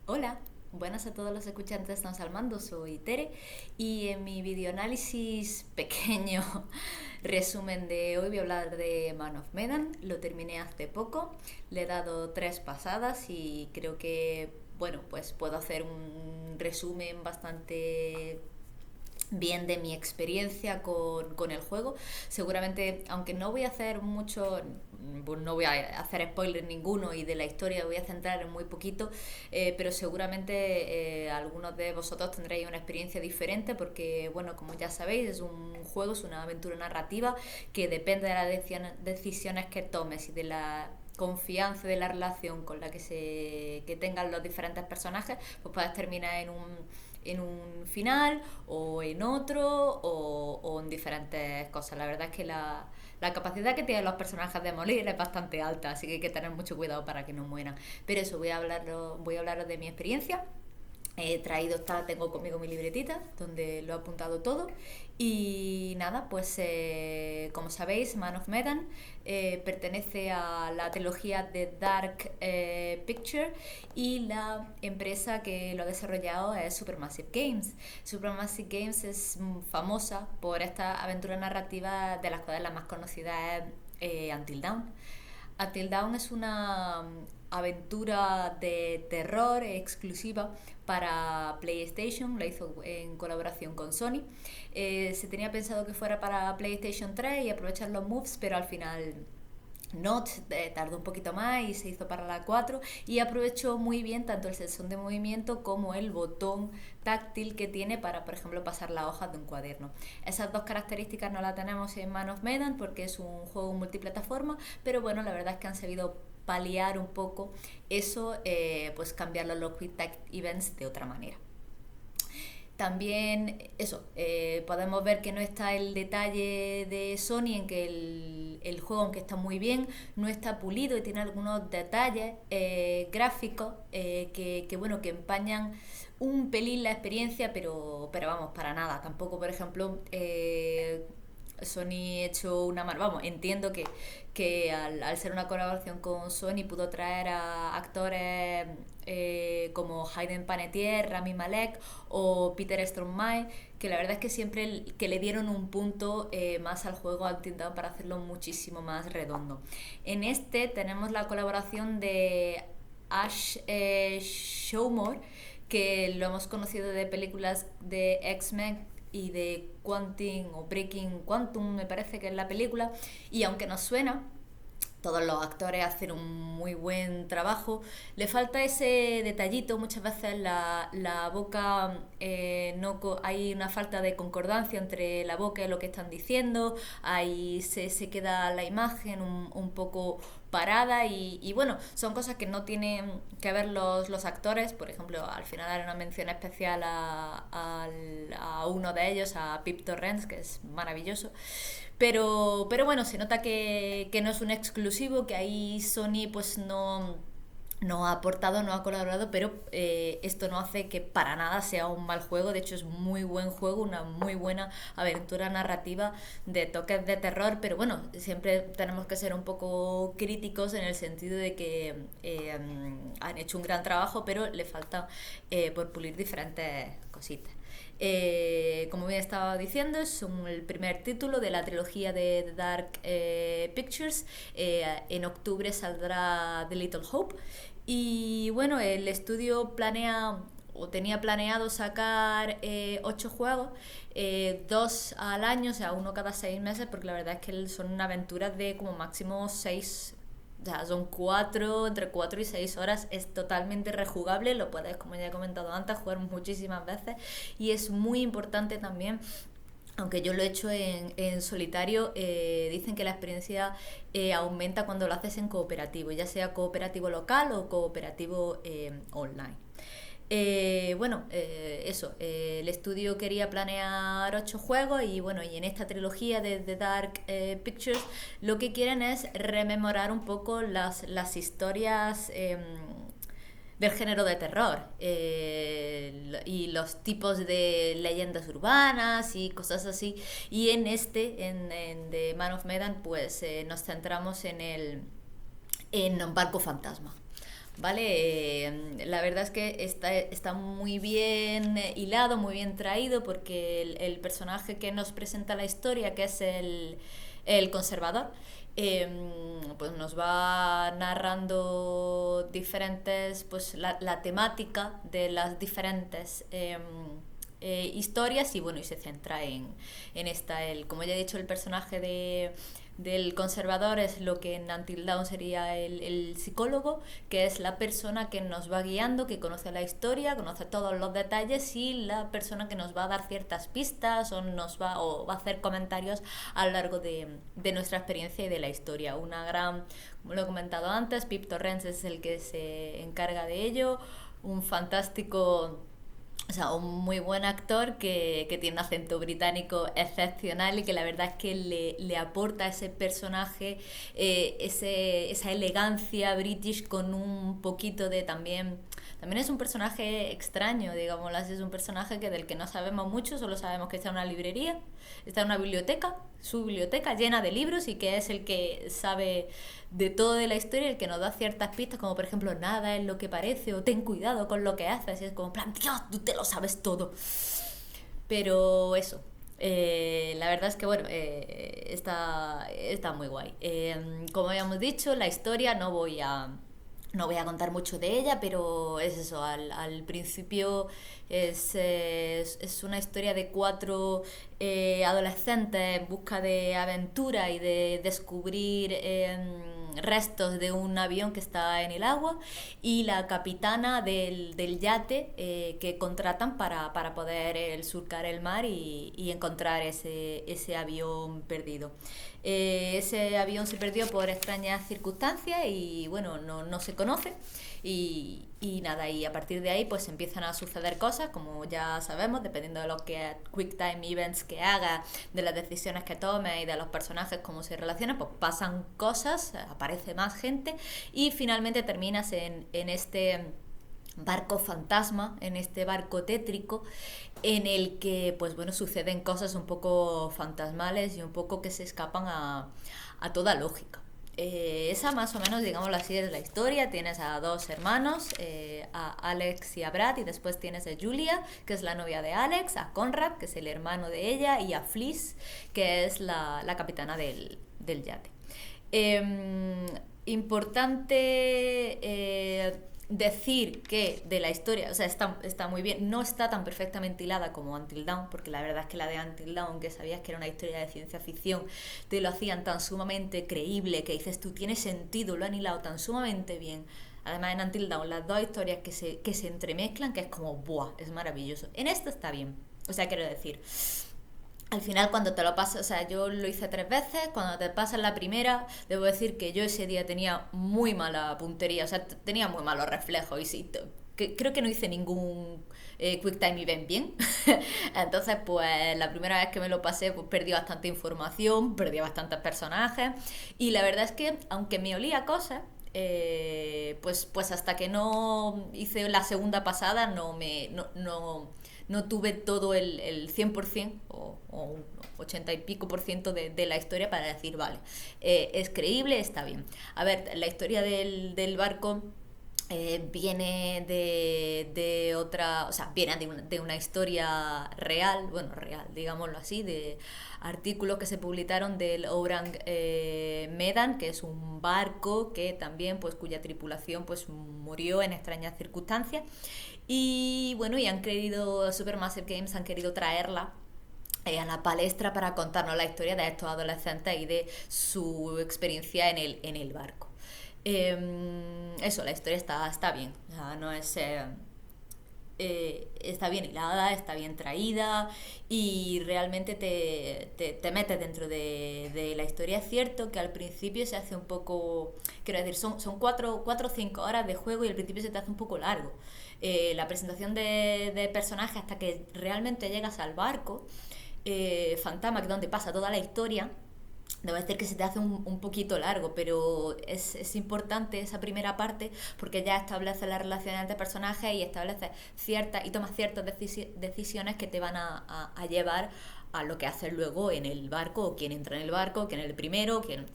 Hola, buenas a todos los escuchantes de Estamos al Mando, soy Tere y en mi videoanálisis pequeño resumen de hoy voy a hablar de Man of Medan. Lo terminé hace poco, le he dado 3 pasadas y creo que, bueno, pues puedo hacer un resumen bastante bien de mi experiencia con el juego. Seguramente, aunque no voy a hacer mucho, pues no voy a hacer spoiler ninguno y de la historia voy a centrar en muy poquito, pero seguramente algunos de vosotros tendréis una experiencia diferente porque, bueno, como ya sabéis, es un juego, es una aventura narrativa que depende de las decisiones que tomes y de la confianza de la relación con la que tengan los diferentes personajes, pues puedes terminar en un final o en otro o en diferentes cosas. La verdad es que la capacidad que tienen los personajes de morir es bastante alta, así que hay que tener mucho cuidado para que no mueran. Pero eso, voy a hablaros de mi experiencia. He traído, tengo conmigo mi libretita donde lo he apuntado todo y nada, pues como sabéis, Man of Medan pertenece a la trilogía de Dark Picture y la empresa que lo ha desarrollado es Supermassive Games. Supermassive Games es famosa por esta aventura narrativa de las cuales la más conocida es Until Dawn. Until Dawn es una aventura de terror exclusiva para PlayStation, la hizo en colaboración con Sony. Se tenía pensado que fuera para PlayStation 3 y aprovechar los moves, pero al final no, tardó un poquito más y se hizo para la 4 y aprovechó muy bien tanto el sensor de movimiento como el botón táctil que tiene para, por ejemplo, pasar las hojas de un cuaderno. Esas dos características no las tenemos en Man of Medan porque es un juego multiplataforma, pero bueno, la verdad es que han sabido paliar un poco eso, pues cambiarlo a los Quick Time Events de otra manera. También eso, podemos ver que no está el detalle de Sony en que el juego, aunque está muy bien, no está pulido y tiene algunos detalles gráficos bueno, que empañan un pelín la experiencia, pero vamos, para nada. Tampoco, por ejemplo, Sony ha hecho una mano. Vamos, entiendo que al ser una colaboración con Sony pudo traer a actores como Hayden Panettiere, Rami Malek o Peter Stormare, que la verdad es que siempre que le dieron un punto más al juego, han intentado para hacerlo muchísimo más redondo. En este tenemos la colaboración de Ash Showmore, que lo hemos conocido de películas de X-Men y de Quantum o Breaking Quantum, me parece que es la película, y aunque nos suena, todos los actores hacen un muy buen trabajo. Le falta ese detallito, muchas veces la boca, no hay una falta de concordancia entre la boca y lo que están diciendo, ahí se queda la imagen un poco parada y bueno, son cosas que no tienen que ver los actores. Por ejemplo, al final haré una mención especial a uno de ellos, a Pip Torrens, que es maravilloso. Pero bueno, se nota que no es un exclusivo, que ahí Sony pues no ha aportado, no ha colaborado, pero esto no hace que para nada sea un mal juego. De hecho, es muy buen juego, una muy buena aventura narrativa de toques de terror, pero bueno, siempre tenemos que ser un poco críticos en el sentido de que han hecho un gran trabajo, pero le falta por pulir diferentes cositas. Como bien estaba diciendo, es el primer título de la trilogía de Dark Pictures. En octubre saldrá The Little Hope. Y bueno, el estudio planea o tenía planeado sacar 8 juegos, 2 al año, o sea, uno cada 6 meses, porque la verdad es que son aventuras de como máximo 6. O sea, son entre 4 y 6 horas, es totalmente rejugable, lo puedes, como ya he comentado antes, jugar muchísimas veces y es muy importante también. Aunque yo lo he hecho en solitario, dicen que la experiencia aumenta cuando lo haces en cooperativo, ya sea cooperativo local o cooperativo online. Bueno, eso, el estudio quería planear 8 juegos y bueno, y en esta trilogía de Dark Pictures lo que quieren es rememorar un poco las historias del género de terror y los tipos de leyendas urbanas y cosas así. Y en en The Man of Medan, pues nos centramos en un barco fantasma. ¿vale? La verdad es que está muy bien hilado, muy bien traído, porque el personaje que nos presenta la historia, que es el conservador, pues nos va narrando diferentes, pues la temática de las diferentes historias, y bueno, y se centra en esta, como ya he dicho, el personaje del conservador es lo que en Until Dawn sería el psicólogo, que es la persona que nos va guiando, que conoce la historia, conoce todos los detalles, y la persona que nos va a dar ciertas pistas o va a hacer comentarios a lo largo de nuestra experiencia y de la historia. Como lo he comentado antes, Pip Torrens es el que se encarga de ello, un fantástico, o sea, un muy buen actor que tiene un acento británico excepcional, y que la verdad es que le aporta a ese personaje esa elegancia british, con un poquito de también... También es un personaje extraño, digámoslo así, es un personaje del que no sabemos mucho, solo sabemos que está en una librería, está en una biblioteca, su biblioteca llena de libros, y que es el que sabe de todo de la historia, el que nos da ciertas pistas, como por ejemplo, nada es lo que parece, o ten cuidado con lo que haces, y es como, en plan, Dios, tú te lo sabes todo. Pero eso, la verdad es que bueno, está muy guay. Como habíamos dicho, la historia no voy a contar mucho de ella, pero es eso, al principio es una historia de cuatro adolescentes en busca de aventura y de descubrir restos de un avión que está en el agua, y la capitana del yate que contratan para poder surcar el mar y encontrar ese avión perdido. Ese avión se perdió por extrañas circunstancias, y bueno, no se conoce, y nada, y a partir de ahí pues empiezan a suceder cosas, como ya sabemos, dependiendo de los que quick time events que haga, de las decisiones que tome y de los personajes cómo se relacionan, pues pasan cosas, aparece más gente, y finalmente terminas en este barco fantasma, en este barco tétrico, en el que pues bueno, suceden cosas un poco fantasmales y un poco que se escapan a toda lógica. Esa más o menos, digámoslo así, es la historia. Tienes a dos hermanos, a Alex y a Brad, y después tienes a Julia, que es la novia de Alex, a Conrad, que es el hermano de ella, y a Fliss, que es la capitana del yate. Importante decir que de la historia, o sea, está muy bien, no está tan perfectamente hilada como Until Dawn, porque la verdad es que la de Until Dawn, que sabías que era una historia de ciencia ficción, te lo hacían tan sumamente creíble que dices, tú tienes sentido, lo han hilado tan sumamente bien. Además, en Until Dawn, las dos historias que se entremezclan, que es como, ¡buah! Es maravilloso. En esto está bien. O sea, quiero decir, al final cuando te lo pasas, o sea, yo lo hice 3 veces, cuando te pasas la primera, debo decir que yo ese día tenía muy mala puntería, o sea, tenía muy malos reflejos, y sí, creo que no hice ningún quick time event bien. Entonces pues la primera vez que me lo pasé, pues perdí bastante información, perdí bastantes personajes, y la verdad es que aunque me olía cosas, pues hasta que no hice la segunda pasada no tuve todo el 100% o un 80 y pico por ciento de la historia para decir, vale, es creíble, está bien. A ver, la historia del barco viene de otra, o sea, viene de una historia real, bueno, real, digámoslo así, de artículos que se publicaron del Orang Medan, que es un barco que también, pues, cuya tripulación pues murió en extrañas circunstancias, y bueno, y han querido, Supermassive Games han querido traerla a la palestra para contarnos la historia de estos adolescentes y de su experiencia en el barco. Eso, la historia está bien, o sea, no es... está bien hilada, está bien traída, y realmente te metes dentro de la historia. Es cierto que al principio se hace un poco, quiero decir, son 4 o 5 horas de juego, y al principio se te hace un poco largo. La presentación de personajes hasta que realmente llegas al barco fantasma, que es donde pasa toda la historia. Debe ser que se te hace un poquito largo, pero es importante esa primera parte, porque ya establece las relaciones entre personajes, y establece y tomas ciertas decisiones que te van a llevar a lo que haces luego en el barco, o quién entra en el barco, quién es el primero, quién...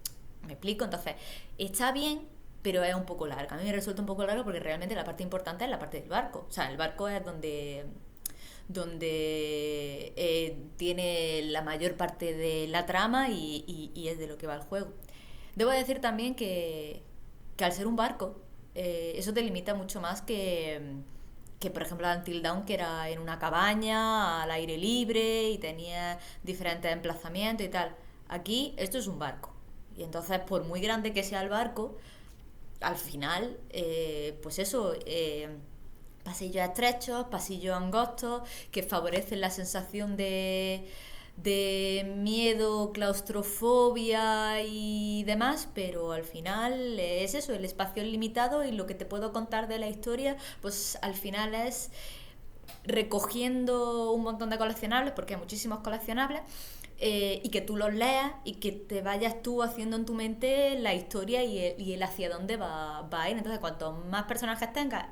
¿Me explico? Entonces, está bien, pero es un poco larga. A mí me resulta un poco larga porque realmente la parte importante es la parte del barco. O sea, el barco es donde tiene la mayor parte de la trama y es de lo que va el juego. Debo decir también que al ser un barco, eso te limita mucho más que por ejemplo Until Dawn, que era en una cabaña al aire libre y tenía diferentes emplazamientos y tal. Aquí esto es un barco. Y entonces, por muy grande que sea el barco, al final, pues eso, pasillos estrechos, pasillos angostos, que favorecen la sensación de miedo, claustrofobia y demás, pero al final es eso, el espacio es limitado y lo que te puedo contar de la historia, pues al final es recogiendo un montón de coleccionables, porque hay muchísimos coleccionables, y que tú los leas y que te vayas tú haciendo en tu mente la historia y el hacia dónde va a ir. Entonces, cuanto más personajes tengas,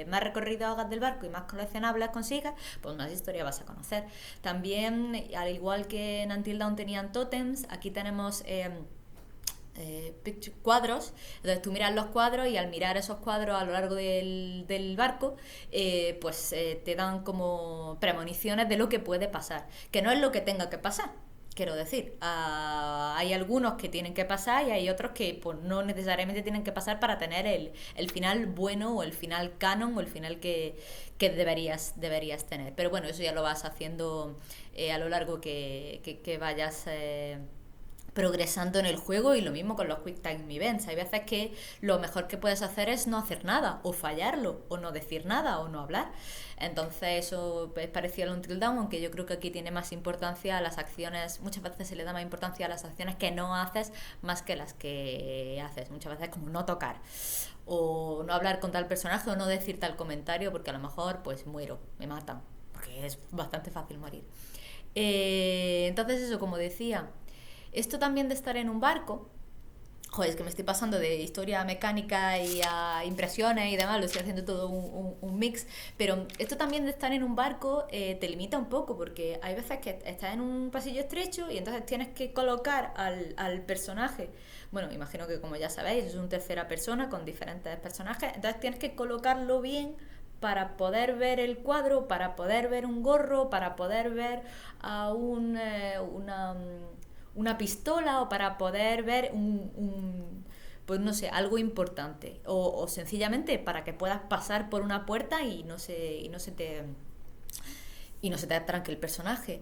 más recorrido hagas del barco y más coleccionables consigas, pues más historia vas a conocer. También, al igual que en Until Dawn tenían tótems, aquí tenemos cuadros. Entonces tú miras los cuadros y al mirar esos cuadros a lo largo del barco, pues te dan como premoniciones de lo que puede pasar, que no es lo que tenga que pasar. Quiero decir, hay algunos que tienen que pasar y hay otros que pues, no necesariamente tienen que pasar para tener el final bueno o el final canon o el final que deberías tener. Pero bueno, eso ya lo vas haciendo a lo largo que vayas progresando en el juego, y lo mismo con los Quick Time Events. Hay veces que lo mejor que puedes hacer es no hacer nada, o fallarlo, o no decir nada, o no hablar. Entonces eso es parecido al Until Dawn, aunque yo creo que aquí tiene más importancia a las acciones, muchas veces se le da más importancia a las acciones que no haces más que las que haces. Muchas veces como no tocar, o no hablar con tal personaje, o no decir tal comentario, porque a lo mejor pues muero, me matan, porque es bastante fácil morir. Entonces eso, como decía, esto también de estar en un barco, joder, es que me estoy pasando de historia mecánica y a impresiones y demás, lo estoy haciendo todo un mix, pero esto también de estar en un barco te limita un poco, porque hay veces que estás en un pasillo estrecho y entonces tienes que colocar al personaje, bueno, imagino que como ya sabéis, es una tercera persona con diferentes personajes, entonces tienes que colocarlo bien para poder ver el cuadro, para poder ver un gorro, para poder ver a una pistola, o para poder ver pues no sé, algo importante, o sencillamente para que puedas pasar por una puerta y no se te atranque el personaje.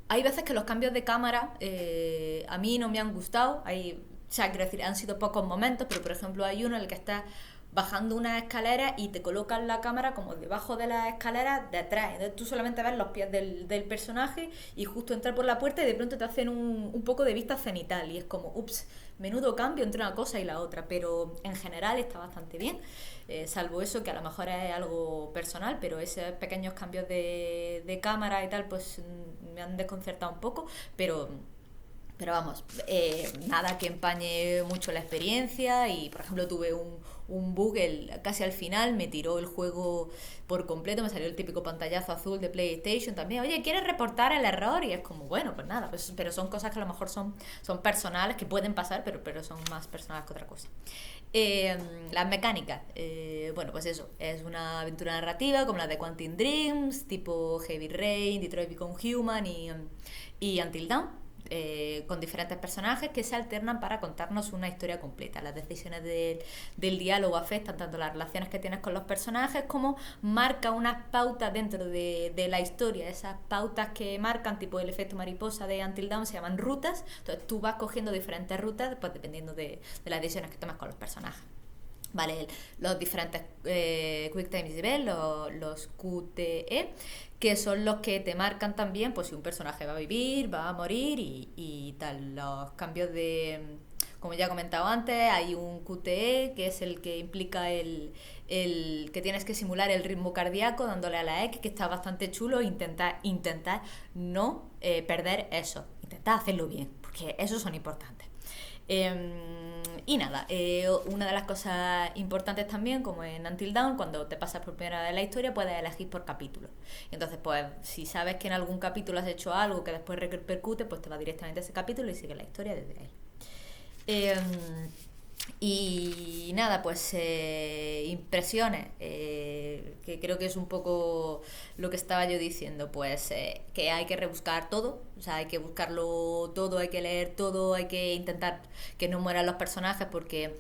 Hay veces que los cambios de cámara a mí no me han gustado. O sea, quiero decir, han sido pocos momentos, pero por ejemplo hay uno en el que está bajando una escalera y te colocan la cámara como debajo de la escalera detrás. Entonces tú solamente ves los pies del personaje y justo entrar por la puerta y de pronto te hacen un poco de vista cenital y es como, ups, menudo cambio entre una cosa y la otra, pero en general está bastante bien, salvo eso que a lo mejor es algo personal, pero esos pequeños cambios de cámara y tal pues me han desconcertado un poco, pero vamos, nada que empañe mucho la experiencia. Y por ejemplo tuve un bug casi al final, me tiró el juego por completo, me salió el típico pantallazo azul de PlayStation también, oye, ¿quieres reportar el error? Y es como, bueno, pues nada, pues, pero son cosas que a lo mejor son personales, que pueden pasar, pero son más personales que otra cosa. Las mecánicas, bueno, pues eso, es una aventura narrativa como la de Quantum Dreams, tipo Heavy Rain, Detroit Become Human y Until Dawn, con diferentes personajes que se alternan para contarnos una historia completa. Las decisiones del diálogo afectan tanto las relaciones que tienes con los personajes como marca unas pautas dentro de la historia. Esas pautas que marcan, tipo el efecto mariposa de Until Dawn, se llaman rutas. Entonces tú vas cogiendo diferentes rutas pues dependiendo de las decisiones que tomas con los personajes. Vale, los diferentes Quick Time Events, los QTE, que son los que te marcan también pues si un personaje va a vivir, va a morir y tal. Los cambios como ya he comentado antes, hay un QTE que es el que implica el que tienes que simular el ritmo cardíaco dándole a la X, que está bastante chulo. Intentar no perder eso, intentar hacerlo bien, porque esos son importantes. Y nada, una de las cosas importantes también, como en Until Dawn, cuando te pasas por primera vez la historia, puedes elegir por capítulo. Entonces, pues, si sabes que en algún capítulo has hecho algo que después repercute, pues te va directamente a ese capítulo y sigue la historia desde ahí. Y nada, pues impresiones, que creo que es un poco lo que estaba yo diciendo, pues que hay que rebuscar todo, o sea, hay que buscarlo todo, hay que leer todo, hay que intentar que no mueran los personajes porque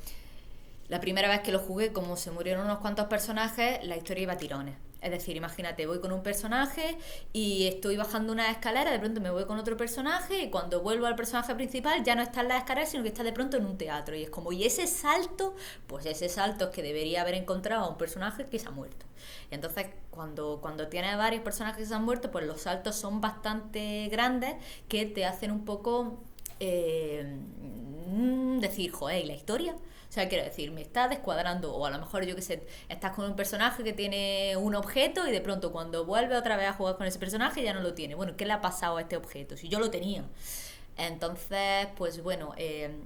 la primera vez que lo jugué, como se murieron unos cuantos personajes, la historia iba a tirones. Es decir, imagínate, voy con un personaje y estoy bajando una escalera, de pronto me voy con otro personaje y cuando vuelvo al personaje principal ya no está en la escalera, sino que está de pronto en un teatro. Y es como, y ese salto, pues ese salto es que debería haber encontrado a un personaje que se ha muerto. Y entonces, cuando tienes varios personajes que se han muerto, pues los saltos son bastante grandes que te hacen un poco decir, joder, ¿y la historia? O sea, quiero decir, me está descuadrando, o a lo mejor yo que sé, estás con un personaje que tiene un objeto y de pronto cuando vuelve otra vez a jugar con ese personaje ya no lo tiene. Bueno, ¿qué le ha pasado a este objeto? Si yo lo tenía. Entonces, pues bueno,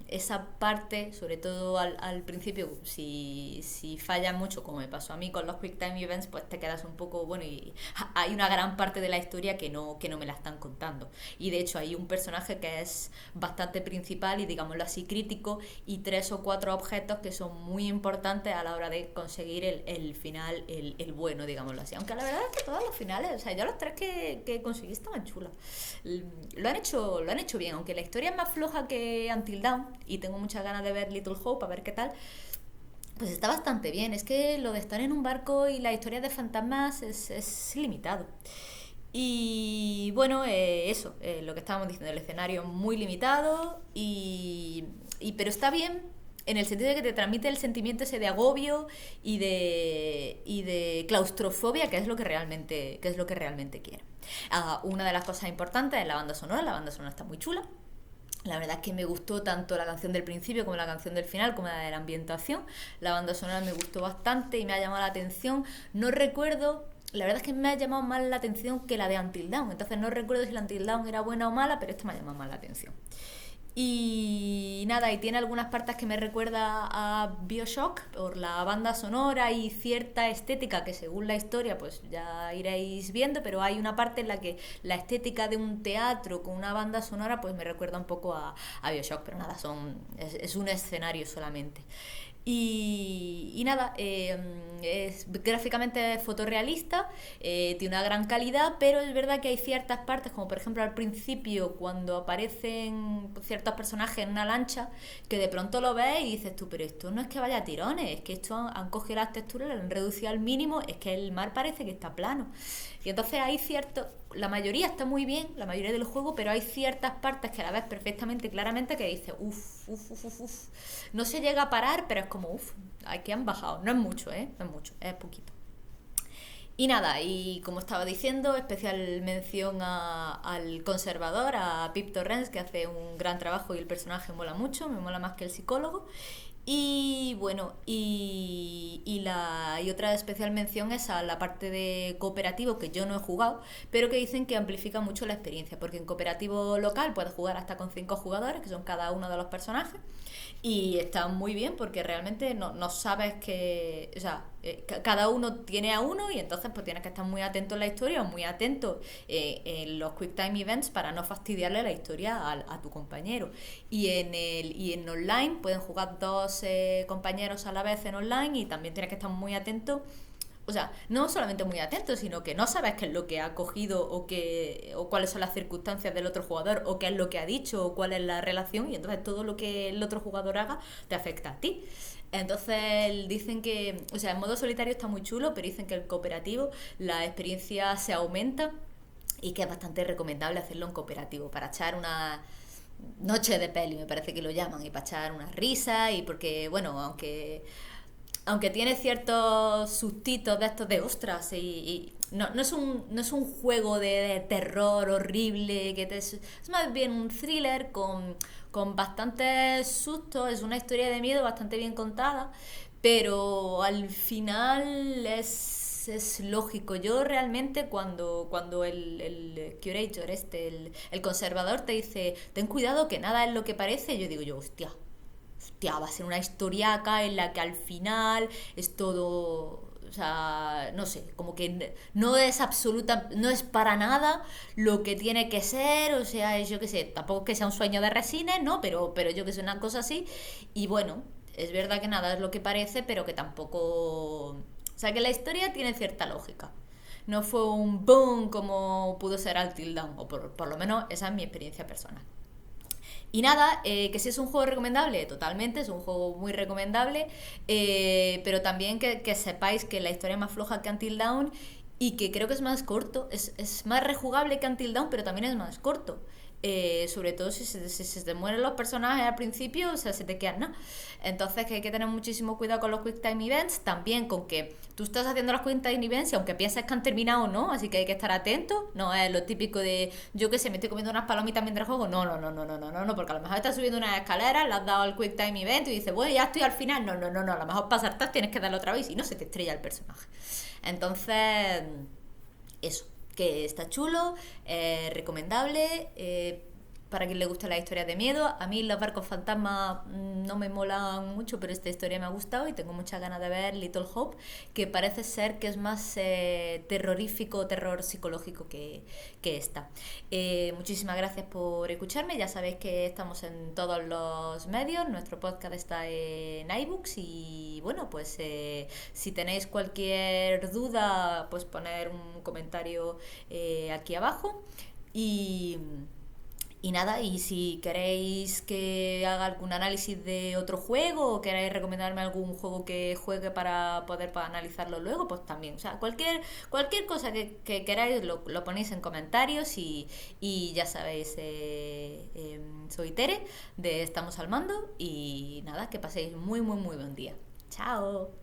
esa parte, sobre todo al principio, si falla mucho, como me pasó a mí con los Quick Time Events, pues te quedas un poco, bueno, y hay una gran parte de la historia que no me la están contando. Y de hecho hay un personaje que es bastante principal y digámoslo así crítico y tres o cuatro objetos que son muy importantes a la hora de conseguir el final, el bueno, digámoslo así. Aunque la verdad es que todos los finales, o sea, yo los tres que conseguí estaban chulos. Lo han hecho bien, aunque la historia es más floja que Until Dawn y tengo muchas ganas de ver Little Hope a ver qué tal, pues está bastante bien. Es que lo de estar en un barco y la historia de fantasmas es limitado. Y bueno, eso, lo que estábamos diciendo, el escenario muy limitado pero está bien en el sentido de que te transmite el sentimiento ese de agobio y de claustrofobia, que es lo que realmente quiere. Una de las cosas importantes es la banda sonora está muy chula. La verdad es que me gustó tanto la canción del principio como la canción del final, como la de la ambientación. La banda sonora me gustó bastante y me ha llamado la atención. No recuerdo, la verdad es que me ha llamado más la atención que la de Until Dawn. Entonces no recuerdo si la Until Dawn era buena o mala, pero esta me ha llamado más la atención. Y nada, y tiene algunas partes que me recuerda a BioShock por la banda sonora y cierta estética que según la historia pues ya iréis viendo, pero hay una parte en la que la estética de un teatro con una banda sonora pues me recuerda un poco a BioShock, pero nada, es un escenario solamente. Y nada, es gráficamente fotorrealista, tiene una gran calidad, pero es verdad que hay ciertas partes, como por ejemplo al principio, cuando aparecen ciertos personajes en una lancha, que de pronto lo ves y dices tú, pero esto no es que vaya a tirones, es que esto han cogido las texturas, lo han reducido al mínimo, es que el mar parece que está plano. Y entonces hay cierto, la mayoría está muy bien, la mayoría del juego, pero hay ciertas partes que la ves perfectamente, claramente, que dices, uff, uff, uff, uff, uf. No se llega a parar, pero es como, uff, aquí han bajado. No es mucho, no es mucho, es poquito. Y nada, y como estaba diciendo, especial mención al conservador, a Pip Torrens, que hace un gran trabajo y el personaje mola mucho, me mola más que el psicólogo. Y bueno, y otra especial mención es a la parte de cooperativo que yo no he jugado, pero que dicen que amplifica mucho la experiencia, porque en cooperativo local puedes jugar hasta con 5 jugadores, que son cada uno de los personajes, y está muy bien porque realmente no sabes que, o sea, cada uno tiene a uno y entonces pues tienes que estar muy atento en la historia o muy atento en los Quick Time Events para no fastidiarle la historia a tu compañero. Y en online pueden jugar dos compañeros a la vez en online y también tienes que estar muy atento. O sea, no solamente muy atento, sino que no sabes qué es lo que ha cogido o cuáles son las circunstancias del otro jugador o qué es lo que ha dicho o cuál es la relación y entonces todo lo que el otro jugador haga te afecta a ti. Entonces dicen que, o sea, en modo solitario está muy chulo, pero dicen que el cooperativo la experiencia se aumenta y que es bastante recomendable hacerlo en cooperativo para echar una noche de peli, me parece que lo llaman, y para echar una risa y porque, bueno, aunque tiene ciertos sustitos de estos de ostras y no es un juego de terror horrible es más bien un thriller con bastantes sustos, es una historia de miedo bastante bien contada, pero al final es lógico. Yo realmente cuando el curator, el conservador te dice, ten cuidado que nada es lo que parece, yo digo hostia, va a ser una historiaca en la que al final es todo, o sea, no sé, como que no es absoluta, no es para nada lo que tiene que ser, o sea, yo qué sé, tampoco que sea un sueño de resines, ¿no? Pero yo que sé, una cosa así, y bueno, es verdad que nada es lo que parece, pero que tampoco... O sea, que la historia tiene cierta lógica. No fue un boom como pudo ser Until Dawn, o por lo menos esa es mi experiencia personal. Y nada, que si es un juego recomendable, totalmente, es un juego muy recomendable, pero también que sepáis que la historia es más floja que Until Dawn y que creo que es más corto, es más rejugable que Until Dawn, pero también es más corto. Sobre todo si se te mueren los personajes al principio, o sea, se te quedan, ¿no? Entonces que hay que tener muchísimo cuidado con los Quick Time Events, también con que tú estás haciendo los Quick Time Events y aunque pienses que han terminado o no, así que hay que estar atento, no es lo típico de yo que sé, me estoy comiendo unas palomitas mientras juego, no, porque a lo mejor estás subiendo unas escaleras, le has dado el Quick Time Event y dices, bueno, ya estoy al final, no, a lo mejor para saltar tienes que darle otra vez y no se te estrella el personaje. Entonces, eso, que está chulo, recomendable, para quien le guste las historias de miedo. A mí los barcos fantasmas no me molan mucho, pero esta historia me ha gustado y tengo muchas ganas de ver Little Hope, que parece ser que es más terrorífico, terror psicológico que esta. Muchísimas gracias por escucharme, ya sabéis que estamos en todos los medios, nuestro podcast está en iBooks y bueno, pues si tenéis cualquier duda, pues poner un comentario aquí abajo y... Y nada, y si queréis que haga algún análisis de otro juego o queréis recomendarme algún juego que juegue para poder analizarlo luego, pues también. O sea, cualquier cosa que queráis lo ponéis en comentarios y ya sabéis, soy Tere de Estamos al Mando y nada, que paséis muy buen día. Chao.